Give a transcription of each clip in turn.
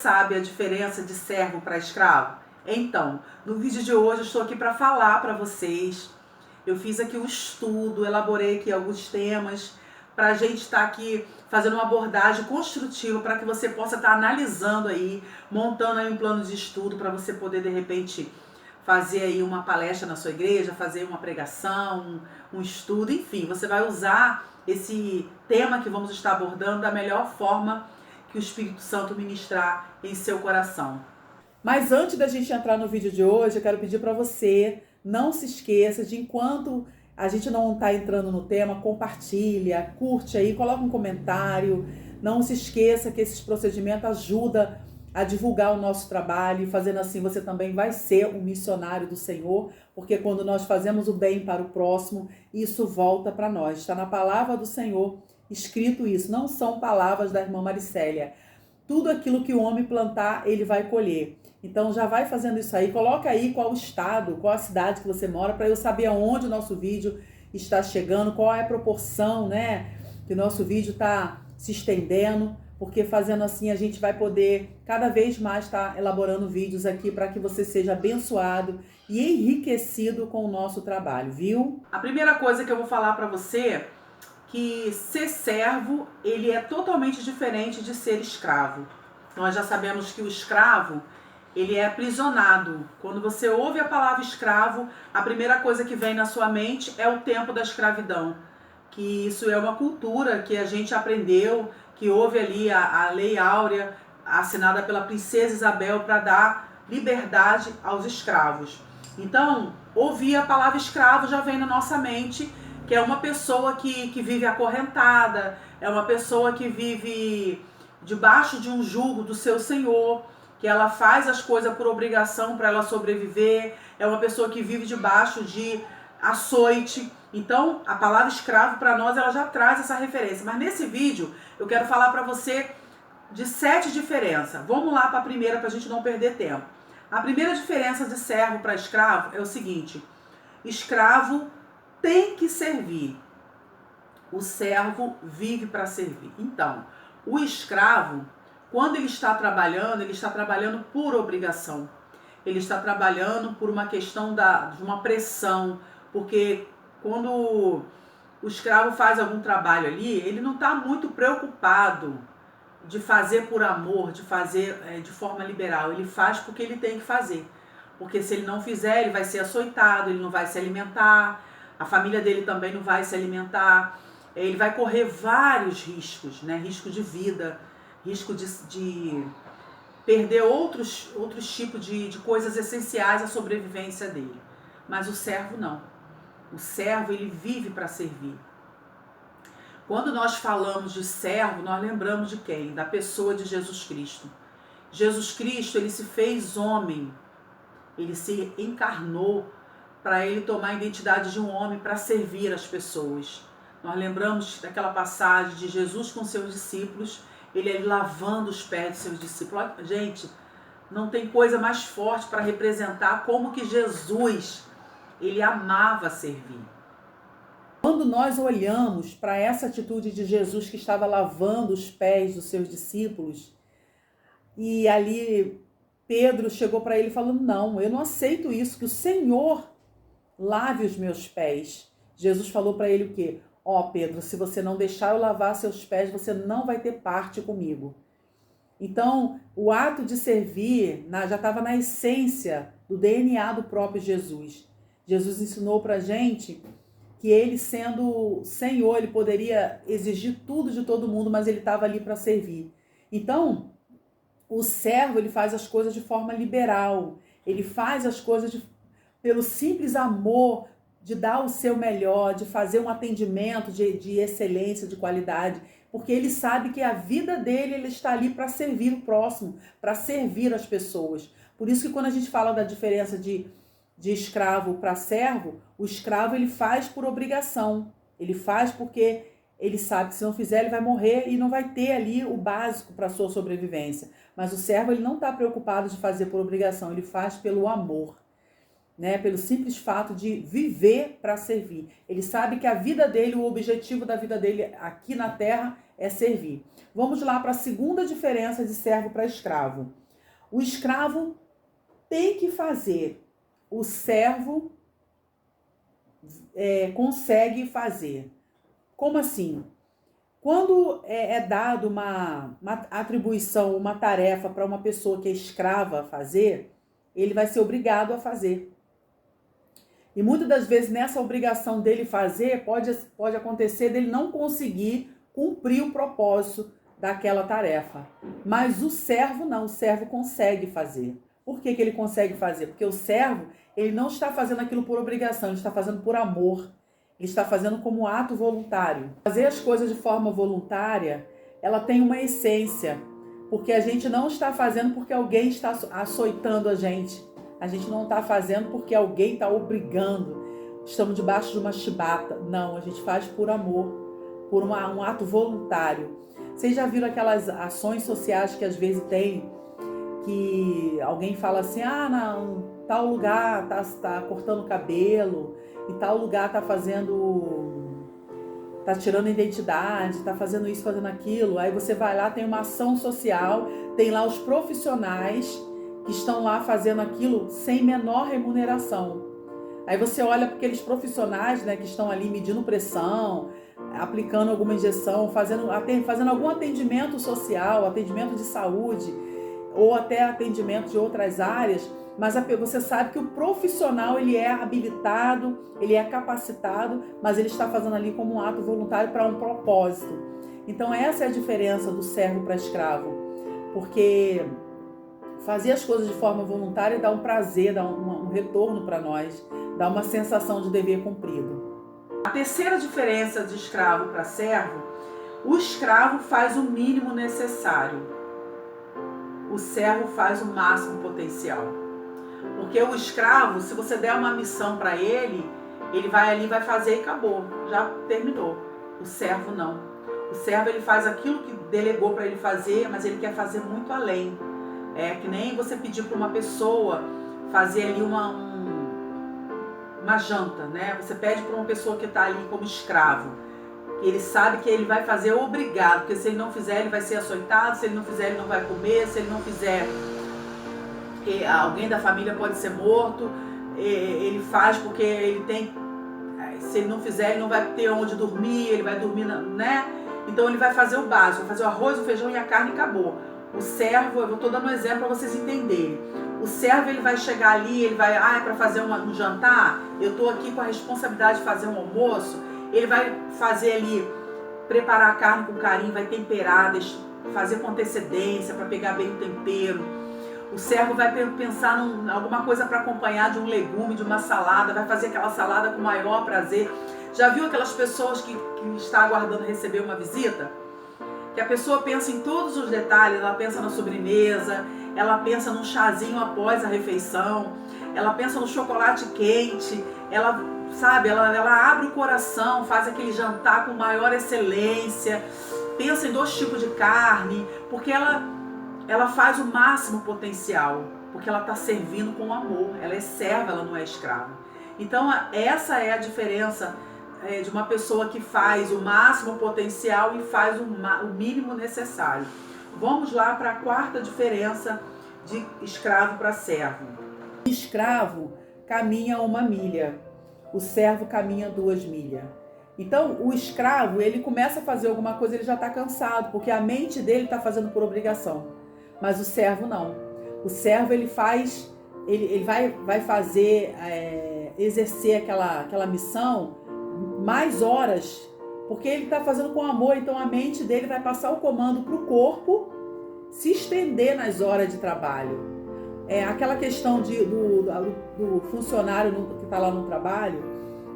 Sabe a diferença de servo para escravo? Então, no vídeo de hoje eu estou aqui para falar para vocês. Eu fiz aqui um estudo, elaborei aqui alguns temas para a gente estar aqui fazendo uma abordagem construtiva para que você possa estar analisando aí, montando aí um plano de estudo para você poder de repente fazer aí uma palestra na sua igreja, fazer uma pregação, um estudo, enfim, você vai usar esse tema que vamos estar abordando da melhor forma que o Espírito Santo ministrar em seu coração. Mas antes da gente entrar no vídeo de hoje, eu quero pedir para você, não se esqueça de, enquanto a gente não está entrando no tema, compartilha, curte aí, coloca um comentário. Não se esqueça que esses procedimentos ajudam a divulgar o nosso trabalho, e fazendo assim você também vai ser um missionário do Senhor, porque quando nós fazemos o bem para o próximo, isso volta para nós. Está na palavra do Senhor escrito isso, não são palavras da irmã Maricélia. Tudo aquilo que o homem plantar, ele vai colher. Então já vai fazendo isso aí, coloca aí qual o estado, qual a cidade que você mora, para eu saber aonde o nosso vídeo está chegando, qual é a proporção, né, que o nosso vídeo está se estendendo, porque fazendo assim a gente vai poder cada vez mais estar elaborando vídeos aqui para que você seja abençoado e enriquecido com o nosso trabalho, viu? A primeira coisa que eu vou falar para você, que ser servo, ele é totalmente diferente de ser escravo. Nós já sabemos que o escravo, ele é aprisionado. Quando você ouve a palavra escravo, a primeira coisa que vem na sua mente é o tempo da escravidão. Que isso é uma cultura que a gente aprendeu, que houve ali a Lei Áurea, assinada pela princesa Isabel, para dar liberdade aos escravos. Então, ouvir a palavra escravo já vem na nossa mente, que é uma pessoa que vive acorrentada, é uma pessoa que vive debaixo de um jugo do seu senhor, que ela faz as coisas por obrigação para ela sobreviver, é uma pessoa que vive debaixo de açoite. Então, a palavra escravo para nós, ela já traz essa referência. Mas nesse vídeo, eu quero falar para você de 7 diferenças. Vamos lá para a primeira, para a gente não perder tempo. A primeira diferença de servo para escravo é o seguinte: escravo tem que servir. O servo vive para servir. Então, o escravo, quando ele está trabalhando por obrigação. Ele está trabalhando por uma questão de uma pressão, porque quando o escravo faz algum trabalho ali, ele não está muito preocupado de fazer por amor, de fazer de forma liberal. Ele faz porque ele tem que fazer. Porque se ele não fizer, ele vai ser açoitado, ele não vai se alimentar, a família dele também não vai se alimentar, ele vai correr vários riscos, né? Risco de vida, risco de perder outros tipos de coisas essenciais à sobrevivência dele. Mas o servo não. O servo, ele vive para servir. Quando nós falamos de servo, nós lembramos de quem? Da pessoa de Jesus Cristo. Jesus Cristo, ele se fez homem, ele se encarnou para ele tomar a identidade de um homem para servir as pessoas. Nós lembramos daquela passagem de Jesus com seus discípulos, ele lavando os pés de seus discípulos. Gente, não tem coisa mais forte para representar como que Jesus, ele amava servir. Quando nós olhamos para essa atitude de Jesus que estava lavando os pés dos seus discípulos, e ali Pedro chegou para ele falando: não, eu não aceito isso, que o Senhor lave os meus pés. Jesus falou para ele o quê? Ó, Pedro, se você não deixar eu lavar seus pés, você não vai ter parte comigo. Então, o ato de servir já estava na essência do DNA do próprio Jesus. Jesus ensinou para a gente que ele, sendo Senhor, ele poderia exigir tudo de todo mundo, mas ele estava ali para servir. Então, o servo, ele faz as coisas de forma liberal, ele faz as coisas pelo simples amor de dar o seu melhor, de fazer um atendimento de excelência, de qualidade, porque ele sabe que a vida dele, ele está ali para servir o próximo, para servir as pessoas. Por isso que quando a gente fala da diferença de escravo para servo, o escravo, ele faz por obrigação, ele faz porque ele sabe que se não fizer ele vai morrer e não vai ter ali o básico para a sua sobrevivência. Mas o servo, ele não está preocupado de fazer por obrigação, ele faz pelo amor. né? Pelo simples fato de viver para servir. Ele sabe que a vida dele, o objetivo da vida dele aqui na Terra é servir. Vamos lá para a segunda diferença de servo para escravo. O escravo tem que fazer, o servo consegue fazer. Como assim? Quando é dado uma atribuição, uma tarefa para uma pessoa que é escrava fazer, ele vai ser obrigado a fazer. E muitas das vezes nessa obrigação dele fazer, pode acontecer dele não conseguir cumprir o propósito daquela tarefa. Mas o servo não, o servo consegue fazer. Por que ele consegue fazer? Porque o servo, ele não está fazendo aquilo por obrigação, ele está fazendo por amor. Ele está fazendo como ato voluntário. Fazer as coisas de forma voluntária, ela tem uma essência. Porque a gente não está fazendo porque alguém está açoitando a gente. A gente não está fazendo porque alguém está obrigando. Estamos debaixo de uma chibata. Não, a gente faz por amor, por um ato voluntário. Vocês já viram aquelas ações sociais que às vezes tem, que alguém fala assim, não, tal lugar tá cortando cabelo, em tal lugar tá tirando identidade, tá fazendo isso, fazendo aquilo. Aí você vai lá, tem uma ação social, tem lá os profissionais que estão lá fazendo aquilo sem menor remuneração. Aí você olha para aqueles profissionais, né, que estão ali medindo pressão, aplicando alguma injeção, fazendo algum atendimento social, atendimento de saúde, ou até atendimento de outras áreas, mas você sabe que o profissional, ele é habilitado, ele é capacitado, mas ele está fazendo ali como um ato voluntário para um propósito. Então essa é a diferença do servo para escravo, porque fazer as coisas de forma voluntária dá um prazer, dá um retorno para nós, dá uma sensação de dever cumprido. A terceira diferença de escravo para servo, o escravo faz o mínimo necessário, o servo faz o máximo potencial. Porque o escravo, se você der uma missão para ele, ele vai ali, vai fazer e acabou, já terminou. O servo não. O servo, ele faz aquilo que delegou para ele fazer, mas ele quer fazer muito além. É que nem você pedir para uma pessoa fazer ali uma janta, né? Você pede para uma pessoa que está ali como escravo, que ele sabe que ele vai fazer obrigado, porque se ele não fizer, ele vai ser açoitado, se ele não fizer, ele não vai comer, se ele não fizer, alguém da família pode ser morto. Ele faz porque ele tem, se ele não fizer, ele não vai ter onde dormir, ele vai dormir, né? Então ele vai fazer o básico, vai fazer o arroz, o feijão e a carne e acabou. O servo, eu estou dando um exemplo para vocês entenderem. O servo, ele vai chegar ali, ele vai, para fazer um jantar, eu estou aqui com a responsabilidade de fazer um almoço, ele vai fazer ali, preparar a carne com carinho, vai temperar, fazer com antecedência para pegar bem o tempero. O servo vai pensar em alguma coisa para acompanhar de um legume, de uma salada, vai fazer aquela salada com o maior prazer. Já viu aquelas pessoas que está aguardando receber uma visita? Que a pessoa pensa em todos os detalhes, ela pensa na sobremesa, ela pensa num chazinho após a refeição, ela pensa no chocolate quente, ela abre o coração, faz aquele jantar com maior excelência, pensa em 2 tipos de carne, porque ela faz o máximo potencial, porque ela está servindo com amor, ela é serva, ela não é escrava. Então essa é a diferença de uma pessoa que faz o máximo potencial e faz o mínimo necessário. Vamos lá para a quarta diferença de escravo para servo. O escravo caminha 1 milha, o servo caminha 2 milhas. Então o escravo, ele começa a fazer alguma coisa, ele já está cansado, porque a mente dele está fazendo por obrigação. Mas o servo não. O servo, ele vai fazer, exercer aquela missão mais horas, porque ele está fazendo com amor. Então a mente dele vai passar o comando para o corpo se estender nas horas de trabalho. Aquela questão do funcionário que está lá no trabalho,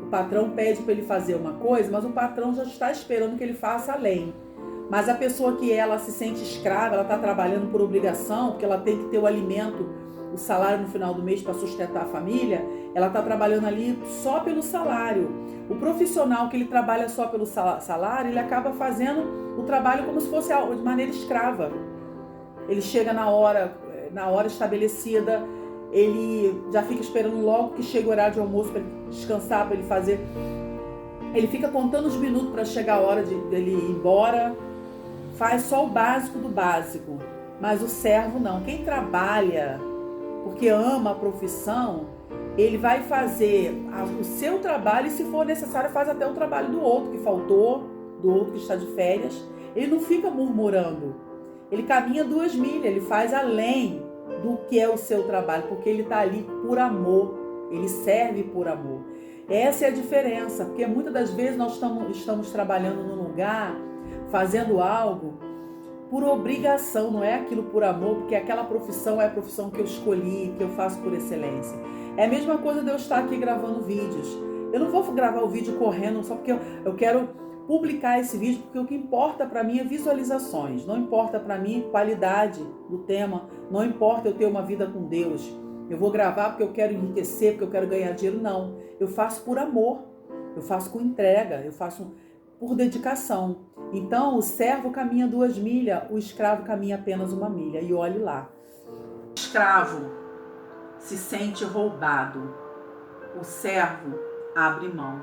o patrão pede para ele fazer uma coisa, mas o patrão já está esperando que ele faça além. Mas a pessoa que ela se sente escrava, ela está trabalhando por obrigação, porque ela tem que ter o alimento, o salário no final do mês para sustentar a família, ela está trabalhando ali só pelo salário. O profissional que ele trabalha só pelo salário, ele acaba fazendo o trabalho como se fosse de maneira escrava. Ele chega na hora estabelecida, ele já fica esperando logo que chega o horário de almoço para ele descansar, para ele fazer. Ele fica contando os minutos para chegar a hora dele ir embora, faz só o básico do básico. Mas o servo não. Quem trabalha porque ama a profissão, ele vai fazer o seu trabalho e, se for necessário, faz até o trabalho do outro que faltou, do outro que está de férias. Ele não fica murmurando. Ele caminha 2 milhas, ele faz além do que é o seu trabalho, porque ele está ali por amor, ele serve por amor. Essa é a diferença, porque muitas das vezes nós estamos trabalhando num lugar, fazendo algo por obrigação, não é aquilo por amor, porque aquela profissão é a profissão que eu escolhi, que eu faço por excelência. É a mesma coisa de eu estar aqui gravando vídeos. Eu não vou gravar o vídeo correndo só porque eu quero publicar esse vídeo, porque o que importa para mim é visualizações, não importa para mim qualidade do tema, não importa eu ter uma vida com Deus. Eu vou gravar porque eu quero enriquecer, porque eu quero ganhar dinheiro, não. Eu faço por amor, eu faço com entrega, eu faço por dedicação. Então, o servo caminha 2 milhas, o escravo caminha apenas 1 milha. E olhe lá. O escravo se sente roubado. O servo abre mão.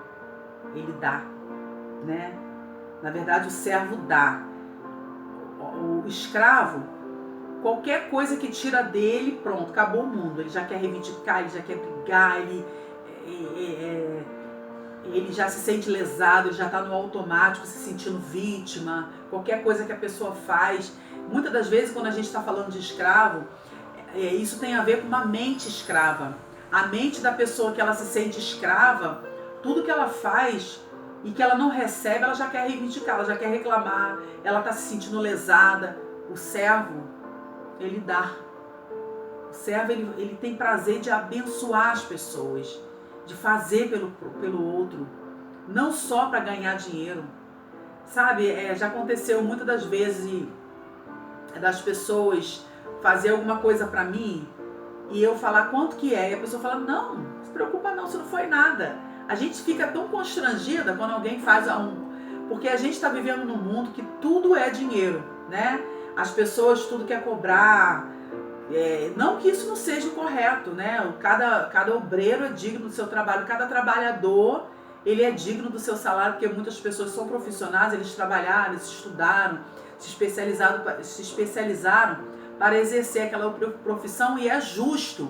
Ele dá, né? Na verdade, o servo dá. O escravo, qualquer coisa que tira dele, pronto, acabou o mundo. Ele já quer reivindicar, ele já quer brigar, ele já se sente lesado, ele já está no automático, se sentindo vítima. Qualquer coisa que a pessoa faz. Muitas das vezes, quando a gente está falando de escravo, isso tem a ver com uma mente escrava. A mente da pessoa que ela se sente escrava, tudo que ela faz e que ela não recebe, ela já quer reivindicar, ela já quer reclamar, ela está se sentindo lesada. O servo, ele dá. O servo, ele tem prazer de abençoar as pessoas, de fazer pelo outro, não só para ganhar dinheiro. Sabe, já aconteceu muitas das vezes das pessoas fazer alguma coisa para mim e eu falar quanto que é, e a pessoa fala, não se preocupa não, isso não foi nada. A gente fica tão constrangida quando alguém faz porque a gente está vivendo num mundo que tudo é dinheiro, né? As pessoas tudo quer cobrar. Não que isso não seja o correto, né? Cada obreiro é digno do seu trabalho, cada trabalhador ele é digno do seu salário, porque muitas pessoas são profissionais, eles trabalharam, eles estudaram, se especializaram para exercer aquela profissão e é justo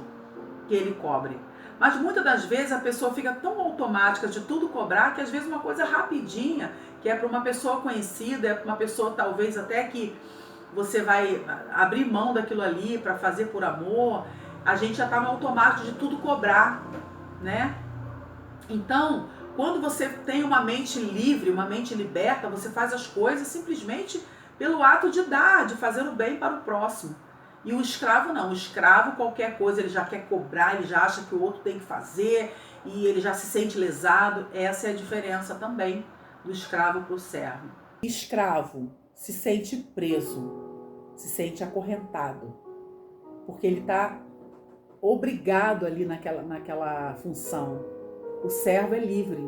que ele cobre. Mas muitas das vezes a pessoa fica tão automática de tudo cobrar que às vezes uma coisa rapidinha, que é para uma pessoa conhecida, é para uma pessoa talvez até que você vai abrir mão daquilo ali para fazer por amor, a gente já está no automático de tudo cobrar, né? Então, quando você tem uma mente livre, uma mente liberta, você faz as coisas simplesmente pelo ato de dar, de fazer o bem para o próximo. E o escravo não, o escravo qualquer coisa ele já quer cobrar, ele já acha que o outro tem que fazer e ele já se sente lesado. Essa é a diferença também do escravo para o servo. O escravo se sente preso, se sente acorrentado, porque ele está obrigado ali naquela função. O servo é livre,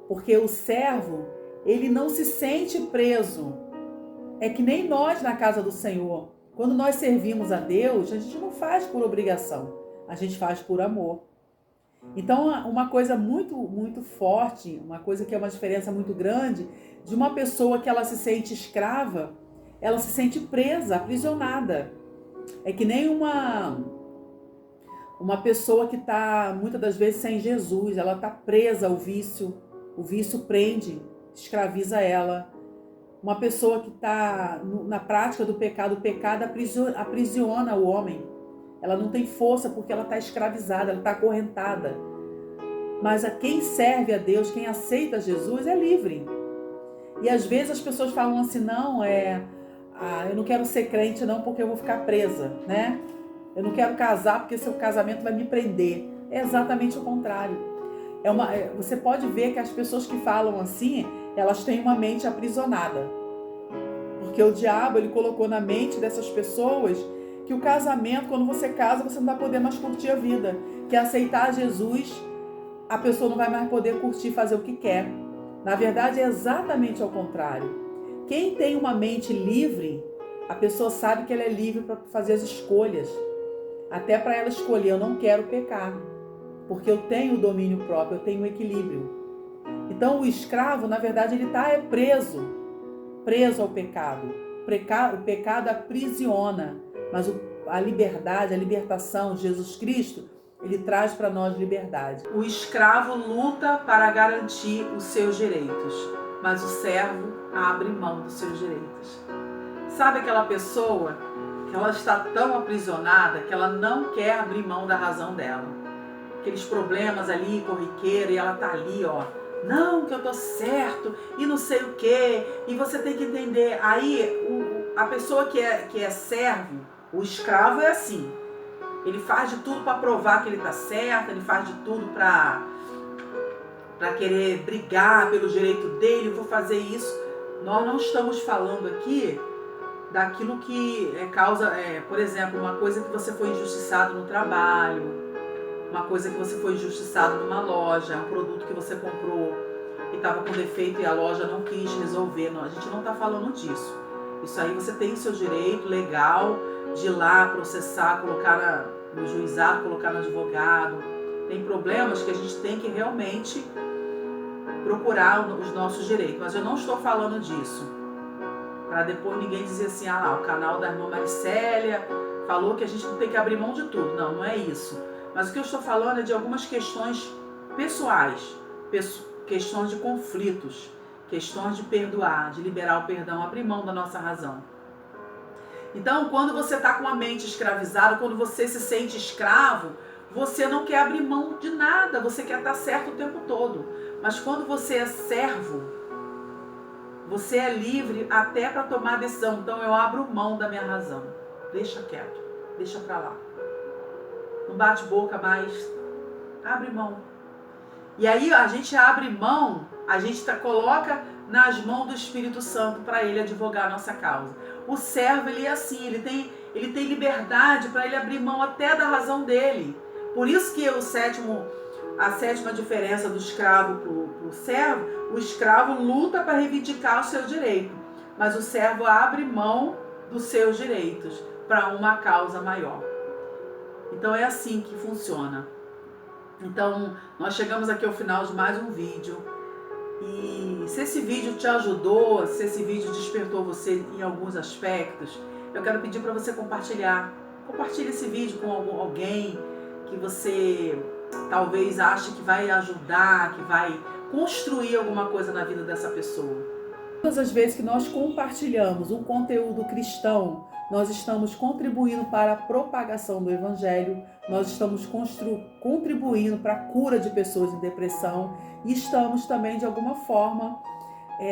porque o servo, ele não se sente preso. É que nem nós na casa do Senhor. Quando nós servimos a Deus, a gente não faz por obrigação, a gente faz por amor. Então, uma coisa muito, muito forte, uma coisa que é uma diferença muito grande, de uma pessoa que ela se sente escrava, ela se sente presa, aprisionada. É que nem uma pessoa que está, muitas das vezes, sem Jesus, ela está presa ao vício, o vício prende, escraviza ela. Uma pessoa que está na prática do pecado, o pecado aprisiona o homem. Ela não tem força porque ela está escravizada, ela está acorrentada. Mas a quem serve a Deus, quem aceita Jesus, é livre. E às vezes as pessoas falam assim, não, eu não quero ser crente não porque eu vou ficar presa, né? Eu não quero casar porque seu casamento vai me prender. É exatamente o contrário. Você pode ver que as pessoas que falam assim, elas têm uma mente aprisionada. Porque o diabo, ele colocou na mente dessas pessoas que o casamento, quando você casa, você não vai poder mais curtir a vida. Que aceitar Jesus, a pessoa não vai mais poder curtir, fazer o que quer. Na verdade, é exatamente ao contrário. Quem tem uma mente livre, a pessoa sabe que ela é livre para fazer as escolhas. até para ela escolher, eu não quero pecar, porque eu tenho o domínio próprio, eu tenho o equilíbrio. Então o escravo, na verdade, ele está preso ao pecado. O pecado aprisiona, mas a liberdade, a libertação de Jesus Cristo, ele traz para nós liberdade. O escravo luta para garantir os seus direitos, mas o servo abre mão dos seus direitos. Sabe aquela pessoa que ela está tão aprisionada que ela não quer abrir mão da razão dela? Aqueles problemas ali, corriqueiro, e ela tá ali, ó. Não, que eu tô certo, e não sei o quê. E você tem que entender. Aí, a pessoa que é servo, o escravo é assim. Ele faz de tudo para provar que ele tá certo, ele faz de tudo para querer brigar pelo direito dele, eu vou fazer isso. Nós não estamos falando aqui daquilo que causa, por exemplo, uma coisa que você foi injustiçado no trabalho, uma coisa que você foi injustiçado numa loja, um produto que você comprou e estava com defeito e a loja não quis resolver. Não, a gente não está falando disso. Isso aí você tem o seu direito legal de ir lá processar, colocar no juizado, colocar no advogado. Tem problemas que a gente tem que realmente procurar os nossos direitos. Mas eu não estou falando disso para depois ninguém dizer assim, ah lá, o canal da irmã Maricélia falou que a gente não tem que abrir mão de tudo. Não, não é isso. Mas o que eu estou falando é de algumas questões pessoais, questões de conflitos, questões de perdoar, de liberar o perdão, abrir mão da nossa razão. Então, quando você está com a mente escravizada, quando você se sente escravo, você não quer abrir mão de nada, você quer estar certo o tempo todo. Mas quando você é servo, você é livre até para tomar decisão. Então, eu abro mão da minha razão. Deixa quieto, deixa para lá. Não bate boca mais, abre mão. E aí a gente abre mão, a gente coloca nas mãos do Espírito Santo para ele advogar a nossa causa. O servo, ele é assim, ele tem liberdade para ele abrir mão até da razão dele. Por isso que a sétima diferença do escravo para o servo, o escravo luta para reivindicar o seu direito, mas o servo abre mão dos seus direitos para uma causa maior. Então é assim que funciona. Então nós chegamos aqui ao final de mais um vídeo. E se esse vídeo te ajudou, se esse vídeo despertou você em alguns aspectos, eu quero pedir para você compartilhar. Compartilhe esse vídeo com alguém que você talvez ache que vai ajudar, que vai construir alguma coisa na vida dessa pessoa. Todas as vezes que nós compartilhamos um conteúdo cristão, nós estamos contribuindo para a propagação do Evangelho, nós estamos contribuindo para a cura de pessoas em depressão e estamos também, de alguma forma,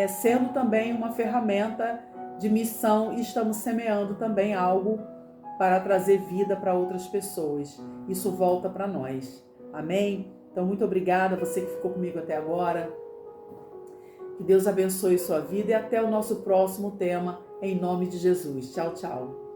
sendo também uma ferramenta de missão e estamos semeando também algo para trazer vida para outras pessoas. Isso volta para nós. Amém? Então, muito obrigada a você que ficou comigo até agora. Que Deus abençoe sua vida e até o nosso próximo tema, em nome de Jesus. Tchau, tchau.